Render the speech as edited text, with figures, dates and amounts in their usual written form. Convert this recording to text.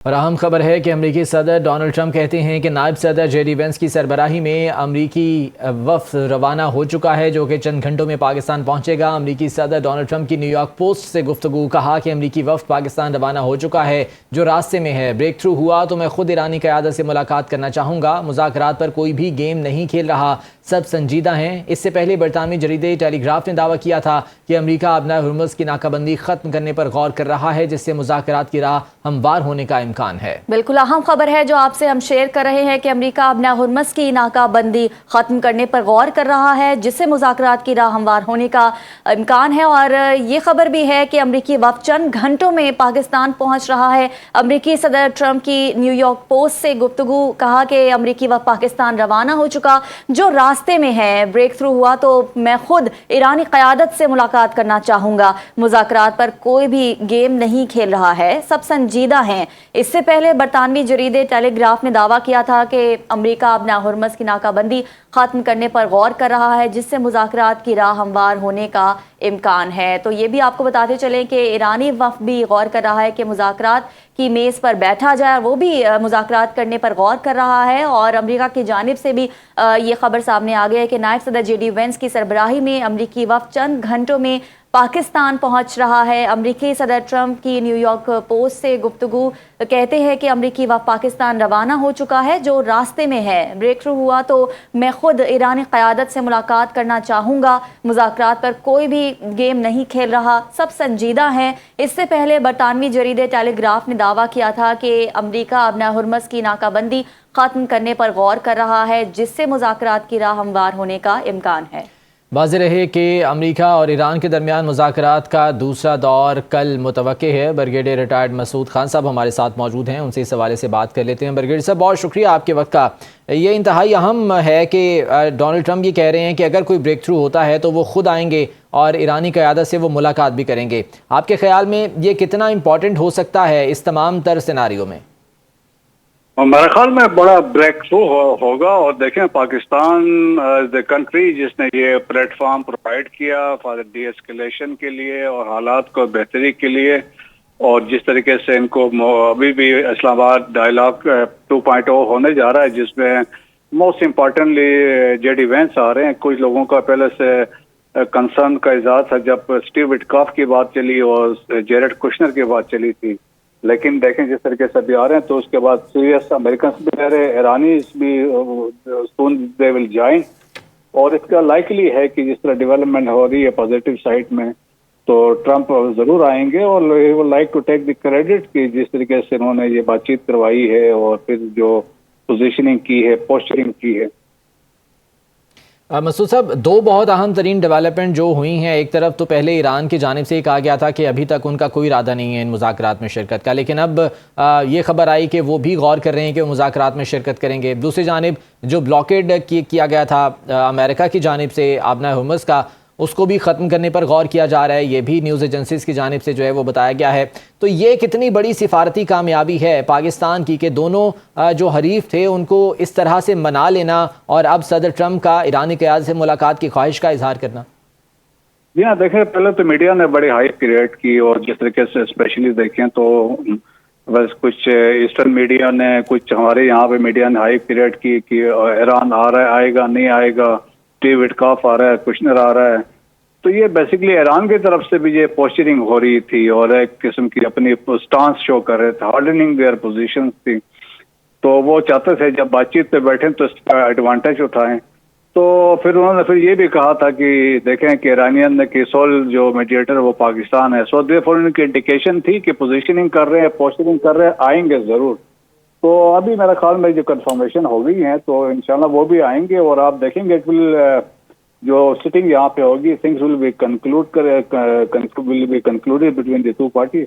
और अहम खबर है कि अमरीकी सदर डोनाल्ड ट्रंप कहते हैं कि नायब सदर जेडी वेंस की सरबराही में अमरीकी वफ़द रवाना हो चुका है जो कि चंद घंटों में पाकिस्तान पहुंचेगा। अमरीकी सदर डोनाल्ड ट्रंप की न्यूयॉर्क पोस्ट से गुफ्तगू, कहा कि अमरीकी वफ़द पाकिस्तान रवाना हो चुका है जो रास्ते में है। ब्रेक थ्रू हुआ तो मैं खुद ईरानी क़यादत से मुलाकात करना चाहूँगा। मुज़ाकरात पर कोई भी गेम नहीं खेल रहा, सब संजीदा हैं। इससे पहले बरतानवी जरीदे टेलीग्राफ ने दावा किया था कि अमरीका अपना हुर्मुज़ की नाकाबंदी ख़त्म करने पर गौर कर रहा है, जिससे मुज़ाकरात की राह हमवार होने का इम्कान है। बिल्कुल अहम खबर है जो आपसे हम शेयर कर रहे हैं कि अमेरिका अपना हुर्मुज़ की नाकाबंदी खत्म करने पर गौर कर रहा है, जिससे मुज़ाकरात की राह हमवार होने का इम्कान है। और ये खबर भी है कि अमेरिकी वफ़द चंद घंटों में पाकिस्तान पहुंच रहा है। अमेरिकी सदर ट्रंप की न्यूयॉर्क पोस्ट से गुफ्तगू, कहा कि अमेरिकी वफ़द पाकिस्तान रवाना हो चुका जो रास्ते में है। ब्रेक थ्रू हुआ तो मैं खुद ईरानी क़यादत से मुलाकात करना चाहूँगा। मुज़ाकरात पर कोई भी गेम नहीं खेल रहा है, सब संजीदा हैं। इससे पहले बरतानवी जरीदे टेलीग्राफ ने दावा किया था कि अमेरिका अपना हुर्मुज़ की नाकाबंदी ख़त्म करने पर गौर कर रहा है, जिससे मुज़ाकरात की राह हमवार होने का इम्कान है। तो ये भी आपको बताते चलें कि ईरानी वफ़द भी गौर कर रहा है कि मुज़ाकरात की मेज़ पर बैठा जाए, वो भी मुज़ाकरात करने पर गौर कर रहा है। और अमेरिका की जानिब से भी ये खबर सामने आ गई है कि नायब सदर जेडी वेंस की सरबराही में अमेरिकी वफ़द चंद घंटों में पाकिस्तान पहुंच रहा है। अमेरिकी सदर ट्रंप की न्यूयॉर्क पोस्ट से गुफ्तगू, कहते हैं कि अमेरिकी वफ़द पाकिस्तान रवाना हो चुका है जो रास्ते में है। ब्रेक थ्रू हुआ तो मैं खुद ईरानी क़यादत से मुलाकात करना चाहूँगा। मुज़ाकरात पर कोई भी गेम नहीं खेल रहा, सब संजीदा हैं। इससे पहले बरतानवी जरीदे टेलीग्राफ ने दावा किया था कि अमेरिका अपना हुर्मुज़ की नाकाबंदी ख़त्म करने पर गौर कर रहा है, जिससे मुज़ाकरात की राह हमवार होने का इम्कान है। वाज़ेह रहे कि अमेरिका और ईरान के दरमियान मुज़ाकरात का दूसरा दौर कल मुतवक्के है। ब्रिगेडियर रिटायर्ड मसूद खान साहब हमारे साथ मौजूद हैं, उनसे इस हवाले से बात कर लेते हैं। ब्रिगेडियर साहब, बहुत शुक्रिया आपके वक्त का। ये इंतहाई अहम है कि डोनाल्ड ट्रंप ये कह रहे हैं कि अगर कोई ब्रेक थ्रू होता है तो वो खुद आएंगे और ईरानी क़यादत से वो मुलाकात भी करेंगे। आपके ख्याल में ये कितना इंपॉर्टेंट हो सकता है इस तमाम तर सिनारियों में? मेरे ख्याल में बड़ा ब्रेक थ्रू होगा। और देखें, पाकिस्तान द कंट्री जिसने ये प्लेटफॉर्म प्रोवाइड किया फॉर डी एस्केलेशन के लिए और हालात को बेहतरी के लिए, और जिस तरीके से इनको अभी भी इस्लामाबाद डायलॉग 2.0 होने जा रहा है, जिसमें मोस्ट इम्पॉर्टेंटली जेडी वेंस आ रहे हैं। कुछ लोगों का पहले से कंसर्न का इजहार था जब स्टीव विटकॉफ की बात चली और जेरेड कुशनर की बात चली थी, लेकिन देखें जिस तरीके से अभी आ रहे हैं तो उसके बाद सीरियस अमेरिकन भी कह रहे, ईरानीज भी सून दे विल जॉइन। और इसका लाइकली है कि जिस तरह डेवलपमेंट हो रही है पॉजिटिव साइड में, तो ट्रंप जरूर आएंगे और he would like to take the credit कि जिस तरीके से इन्होंने ये बातचीत करवाई है और फिर जो पोजीशनिंग की है, पोस्चरिंग की है। मसूद साहब, दो बहुत अहम तरीन डेवलपमेंट जो हुई हैं, एक तरफ तो पहले ईरान की जानिब से ही कहा गया था कि अभी तक उनका कोई इरादा नहीं है इन मुज़ाकरात में शिरकत का, लेकिन अब ये खबर आई कि वो भी गौर कर रहे हैं कि वो मुज़ाकरात में शिरकत करेंगे। दूसरी जानिब जो ब्लॉकेड किया गया था अमेरिका की जानिब से अपना हुर्मुज़ का, उसको भी ख़त्म करने पर गौर किया जा रहा है। ये भी न्यूज़ एजेंसीज़ की जानिब से जो है वो बताया गया है। तो ये कितनी बड़ी सिफारती कामयाबी है पाकिस्तान की कि दोनों जो हरीफ थे उनको इस तरह से मना लेना और अब सदर ट्रंप का ईरानी क़यादत से मुलाकात की ख्वाहिश का इजहार करना। जी हाँ, देखें, पहले तो मीडिया ने बड़ी हाइप क्रिएट की और जिस तरीके से स्पेशली देखें तो बस कुछ ईस्टर्न मीडिया ने, कुछ हमारे यहाँ पे मीडिया ने हाइप क्रिएट की कि ईरान आ रहा है, आएगा नहीं आएगा, स्टीव विटकॉफ आ रहा है, कुशनर आ रहा है। तो ये बेसिकली ईरान की तरफ से भी ये पोस्चरिंग हो रही थी और एक किस्म की अपनी स्टांस शो कर रहे थे, हार्डनिंग देयर पोजीशंस थी। तो वो चाहते थे जब बातचीत पे बैठे तो इसका एडवांटेज उठाएं। तो फिर उन्होंने फिर ये भी कहा था कि देखें कि ईरानियन की सोल जो मीडिएटर वो पाकिस्तान है। सो देयरफॉर उनकी इंडिकेशन थी कि पोजीशनिंग कर रहे हैं, पोस्चरिंग कर रहे हैं, आएंगे जरूर। तो अभी मेरे ख्याल में जो कंफर्मेशन हो गई है तो इंशाल्लाह वो भी आएंगे और आप देखेंगे इट विल जो सिटिंग यहाँ पे होगी, things will be concluded between the two parties.